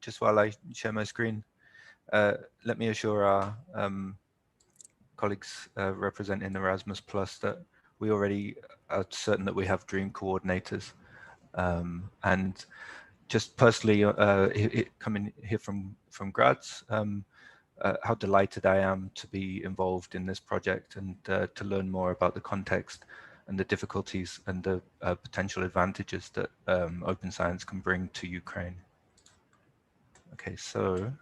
just while I share my screen, let me assure our colleagues representing Erasmus Plus that we already are certain that we have dream coordinators. And just personally, coming here from Graz, how delighted I am to be involved in this project and to learn more about the context and the difficulties and the potential advantages that open science can bring to Ukraine. Okay, so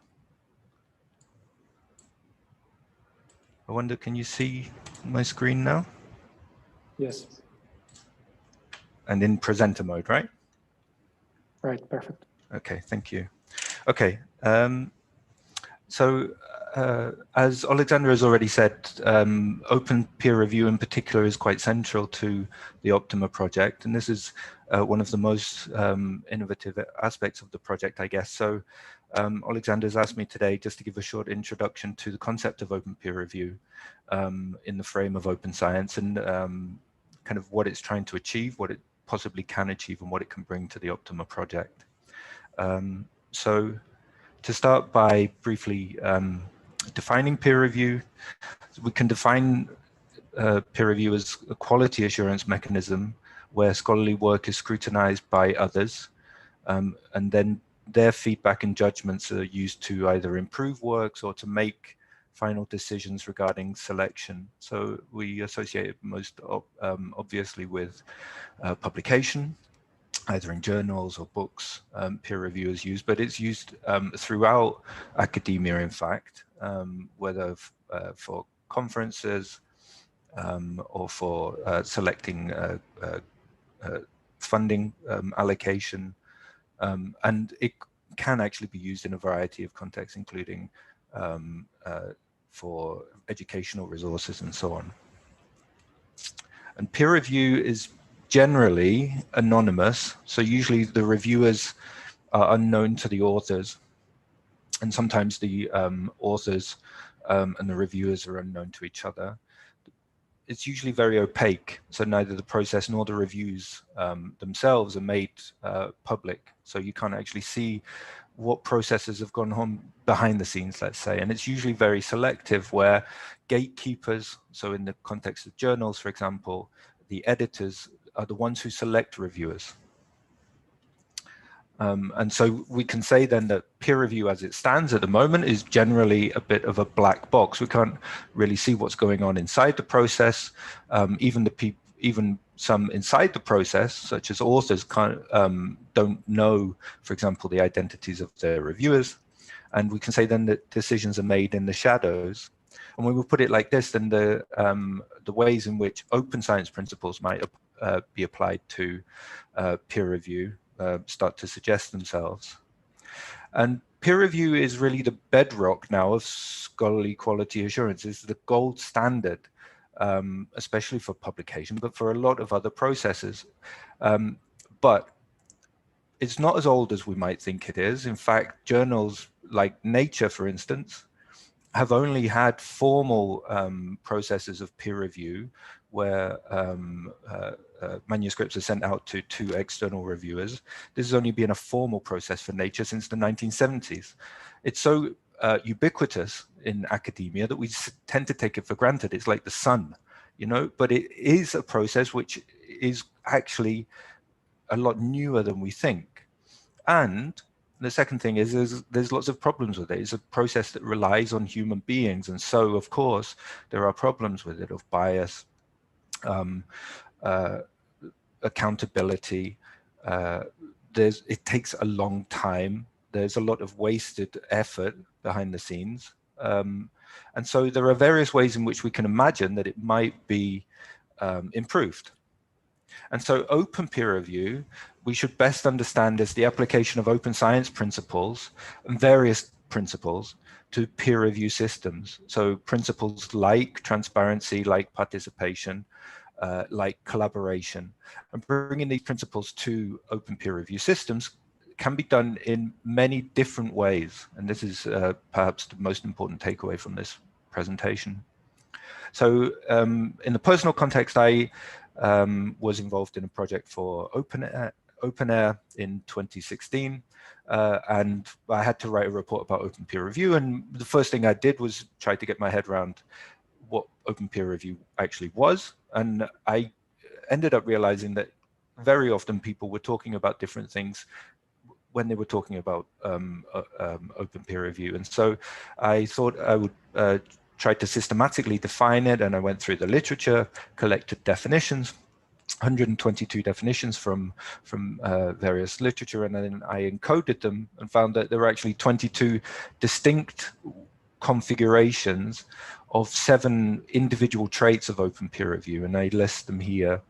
I wonder, can you see my screen now? Yes. And in presenter mode, right? Right, perfect. Okay, thank you. Okay, so as Alexander has already said, open peer review in particular is quite central to the OPTIMA project, and this is one of the most innovative aspects of the project, I guess. So Alexander's asked me today just to give a short introduction to the concept of open peer review in the frame of open science and kind of what it's trying to achieve, what it possibly can achieve, and what it can bring to the OPTIMA project. So to start by briefly defining peer review, we can define peer review as a quality assurance mechanism where scholarly work is scrutinized by others, and then their feedback and judgments are used to either improve works or to make final decisions regarding selection. So we associate it most obviously with publication, either in journals or books. Peer review is used, but it's used throughout academia, in fact, whether for conferences or for selecting funding allocation. And it can actually be used in a variety of contexts, including for educational resources and so on. And peer review is generally anonymous, so usually the reviewers are unknown to the authors, and sometimes the authors and the reviewers are unknown to each other. It's usually very opaque, so neither the process nor the reviews themselves are made public, so you can't actually see what processes have gone on behind the scenes, let's say. And it's usually very selective, where gatekeepers, so in the context of journals, for example, the editors are the ones who select reviewers. And so we can say then that peer review as it stands at the moment is generally a bit of a black box. We can't really see what's going on inside the process. Even some inside the process, such as authors, don't know, for example, the identities of their reviewers. And we can say then that decisions are made in the shadows. And when we put it like this, then the ways in which open science principles might be applied to peer review start to suggest themselves. And peer review is really the bedrock now of scholarly quality assurance. It's the gold standard, especially for publication, but for a lot of other processes. But it's not as old as we might think it is. In fact, journals like Nature, for instance, have only had formal processes of peer review where manuscripts are sent out to 2 external reviewers. This has only been a formal process for Nature since the 1970s. It's so ubiquitous in academia that we tend to take it for granted. It's like the sun, you know, but it is a process which is actually a lot newer than we think. And the second thing is there's lots of problems with it. It's a process that relies on human beings. And so, of course, there are problems with it of bias, accountability. It takes a long time. There's a lot of wasted effort behind the scenes. And so there are various ways in which we can imagine that it might be improved. And so open peer review, we should best understand as the application of open science principles and various principles to peer review systems. So principles like transparency, like participation, like collaboration. And bringing these principles to open peer review systems can be done in many different ways. And this is perhaps the most important takeaway from this presentation. So in the personal context, I was involved in a project for open air in 2016, and I had to write a report about open peer review. And the first thing I did was try to get my head around what open peer review actually was. And I ended up realizing that very often people were talking about different things when they were talking about open peer review. And so I thought I would try to systematically define it, and I went through the literature, collected definitions, 122 definitions from various literature, and then I encoded them and found that there were actually 22 distinct configurations of 7 individual traits of open peer review, and I list them here.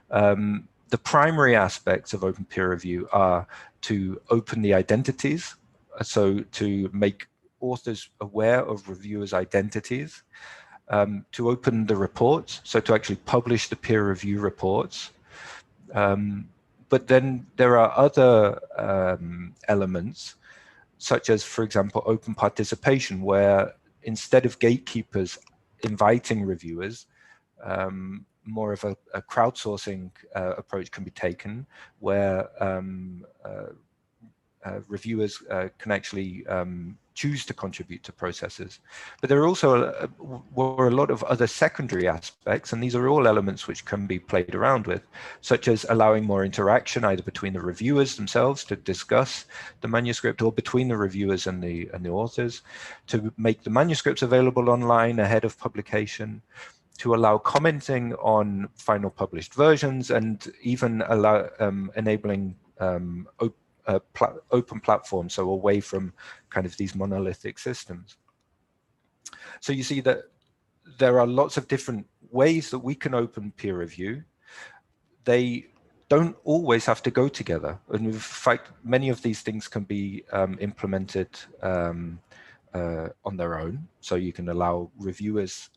The primary aspects of open peer review are to open the identities, so to make authors aware of reviewers' identities, to open the reports, so to actually publish the peer review reports. But then there are other elements, such as, for example, open participation, where instead of gatekeepers inviting reviewers, more of a crowdsourcing approach can be taken, where reviewers can actually choose to contribute to processes. But there are also were a lot of other secondary aspects, and these are all elements which can be played around with, such as allowing more interaction either between the reviewers themselves to discuss the manuscript, or between the reviewers and the authors, to make the manuscripts available online ahead of publication, to allow commenting on final published versions, and even allow enabling open platforms, so away from kind of these monolithic systems. So you see that there are lots of different ways that we can open peer review. They don't always have to go together, and in fact many of these things can be implemented on their own. So you can allow reviewers,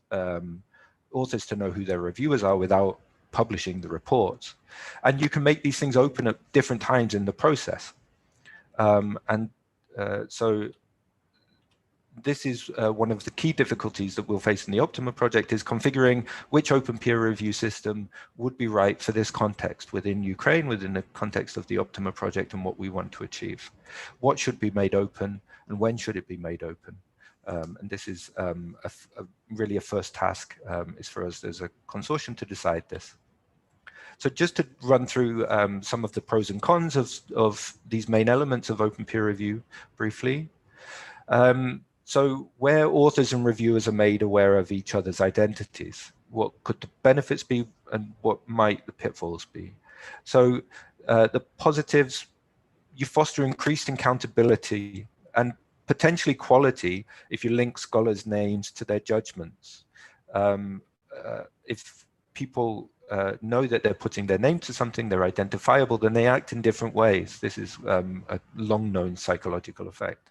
authors to know who their reviewers are without publishing the reports, and you can make these things open at different times in the process. So this is one of the key difficulties that we'll face in the OPTIMA project, is configuring which open peer review system would be right for this context within Ukraine, within the context of the OPTIMA project and what we want to achieve. What should be made open and when should it be made open? And this is really a first task is for us as a consortium to decide this. So just to run through some of the pros and cons of these main elements of open peer review briefly. So where authors and reviewers are made aware of each other's identities, what could the benefits be and what might the pitfalls be? So the positives, you foster increased accountability and potentially quality if you link scholars' names to their judgments. If people know that they're putting their name to something, they're identifiable, then they act in different ways. This is a long-known psychological effect.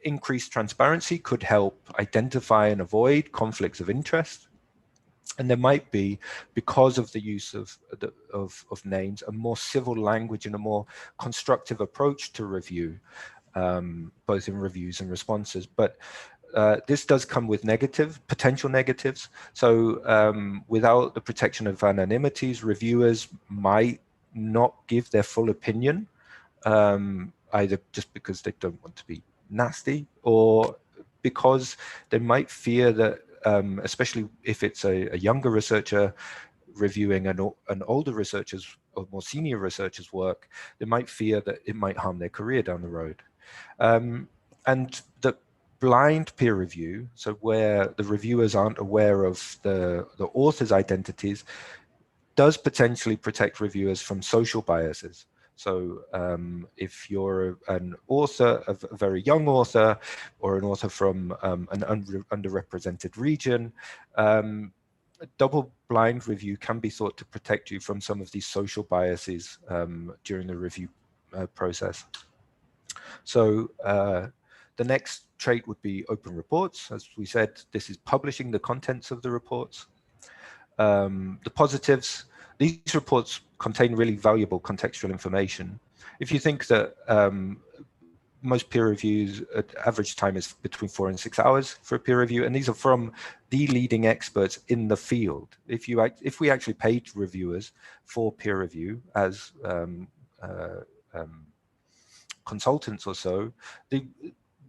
Increased transparency could help identify and avoid conflicts of interest. And there might be, because of the use of names, a more civil language and a more constructive approach to review, both in reviews and responses. But this does come with potential negatives. So without the protection of anonymities, reviewers might not give their full opinion, either just because they don't want to be nasty, or because they might fear that, especially if it's a younger researcher reviewing an older researcher's or more senior researcher's work, they might fear that it might harm their career down the road. And the blind peer review, so where the reviewers aren't aware of the author's identities, does potentially protect reviewers from social biases. So if you're an author, a very young author, or an author from an underrepresented region, double-blind review can be thought to protect you from some of these social biases during the review process. So the next trait would be open reports. As we said, this is publishing the contents of the reports. The positives, these reports contain really valuable contextual information. If you think that most peer reviews, average time is between 4 and 6 hours for a peer review, and these are from the leading experts in the field. If we actually paid reviewers for peer review as consultants or so,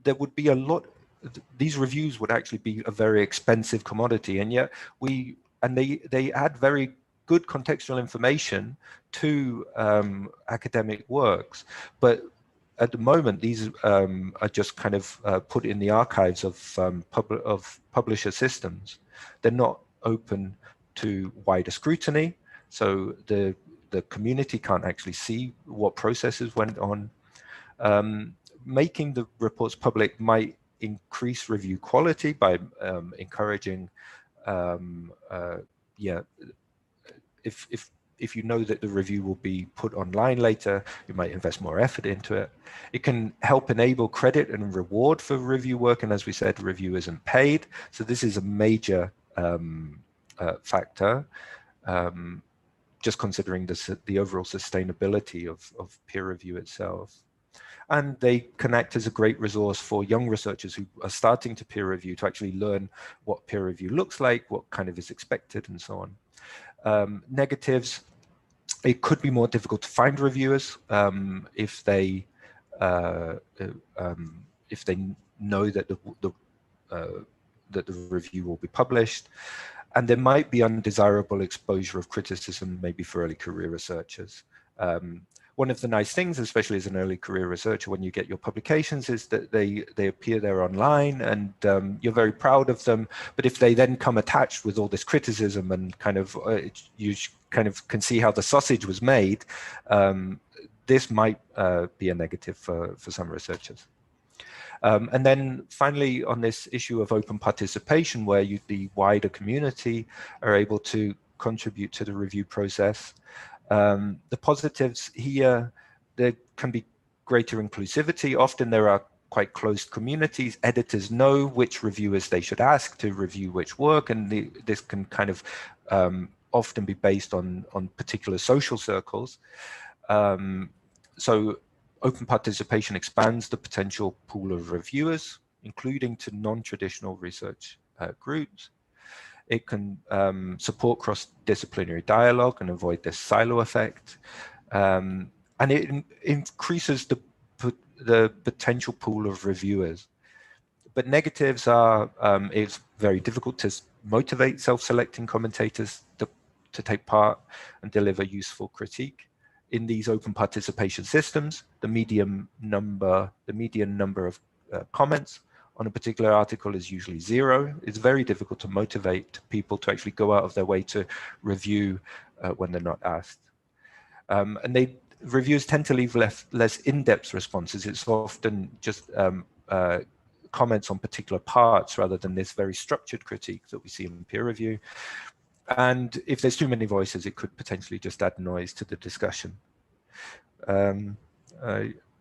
there would be a lot. These reviews would actually be a very expensive commodity, and yet they add very good contextual information to academic works, but at the moment these are just kind of put in the archives of publisher systems. They're not open to wider scrutiny, so the community can't actually see what processes went on. Making the reports public might increase review quality by encouraging, if you know that the review will be put online later, you might invest more effort into it. It can help enable credit and reward for review work, and as we said, review isn't paid, so this is a major factor. Just considering the overall sustainability of peer review itself. And they can act as a great resource for young researchers who are starting to peer review to actually learn what peer review looks like, what kind of is expected, and so on. Negatives, it could be more difficult to find reviewers if they know that the review will be published. And there might be undesirable exposure of criticism, maybe for early career researchers. One of the nice things, especially as an early career researcher, when you get your publications, is that they appear there online, and you're very proud of them. But if they then come attached with all this criticism and kind of you kind of can see how the sausage was made, this might be a negative for some researchers. And then finally, on this issue of open participation, where the wider community are able to contribute to the review process, the positives here, there can be greater inclusivity. Often there are quite closed communities. Editors know which reviewers they should ask to review which work, and this can kind of often be based on particular social circles. So open participation expands the potential pool of reviewers, including to non-traditional research groups. It can support cross-disciplinary dialogue and avoid this silo effect. And it increases the potential pool of reviewers. But negatives are, it's very difficult to motivate self-selecting commentators to take part and deliver useful critique. In these open participation systems, the median number of comments on a particular article is usually 0. It's very difficult to motivate people to actually go out of their way to review when they're not asked. And reviewers tend to leave less in-depth responses. It's often just comments on particular parts rather than this very structured critique that we see in peer review. And if there's too many voices, it could potentially just add noise to the discussion.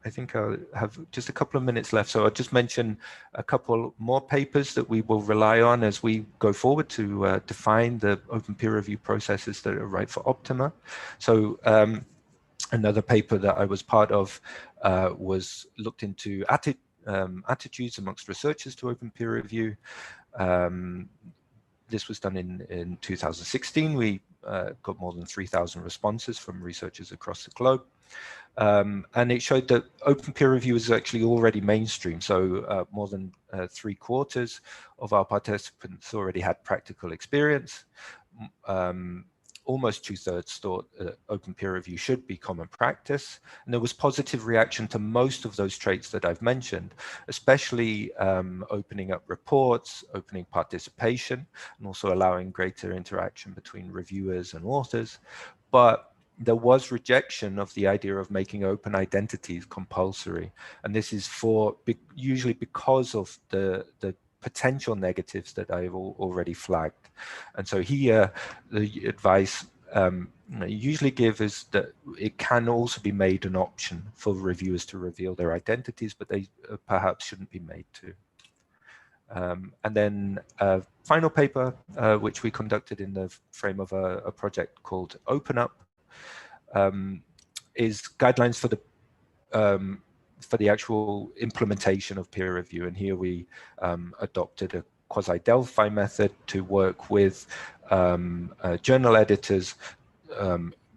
I think I'll have just a couple of minutes left, so I'll just mention a couple more papers that we will rely on as we go forward to define the open peer review processes that are right for OPTIMA. So another paper that I was part of was looked into attitudes amongst researchers to open peer review. This was done in 2016. We got more than 3,000 responses from researchers across the globe. And it showed that open peer review is actually already mainstream. So more than 3/4 of our participants already had practical experience. Almost 2/3 thought open peer review should be common practice. And there was positive reaction to most of those traits that I've mentioned, especially opening up reports, opening participation, and also allowing greater interaction between reviewers and authors. But there was rejection of the idea of making open identities compulsory. And this is usually because of the potential negatives that I've already flagged. And so here, the advice I usually give is that it can also be made an option for reviewers to reveal their identities, but they perhaps shouldn't be made to. And then a final paper, which we conducted in the frame of a project called Open Up, is guidelines for the for the actual implementation of peer review. And here we adopted a quasi-Delphi method to work with journal editors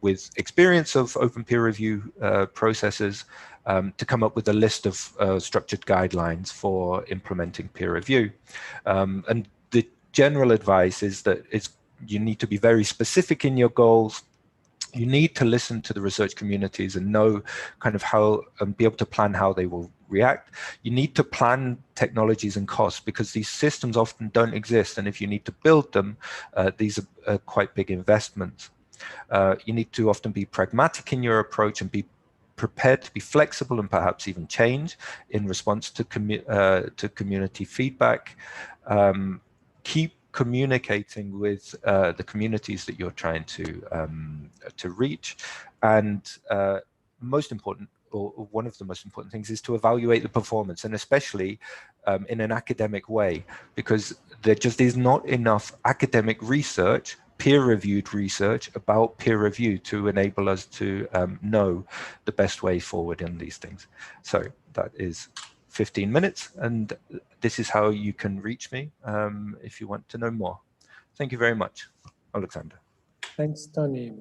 with experience of open peer review processes to come up with a list of structured guidelines for implementing peer review. And the general advice is that you need to be very specific in your goals. You need to listen to the research communities and know kind of how, and be able to plan how they will react. You need to plan technologies and costs, because these systems often don't exist. And if you need to build them, these are quite big investments. You need to often be pragmatic in your approach and be prepared to be flexible and perhaps even change in response to community feedback. Keep communicating with the communities that you're trying to reach, and most important, or one of the most important things, is to evaluate the performance, and especially in an academic way, because there just is not enough academic research, peer-reviewed research about peer review to enable us to know the best way forward in these things. So that is 15 minutes, and this is how you can reach me if you want to know more. Thank you very much, Alexander. Thanks, Tony.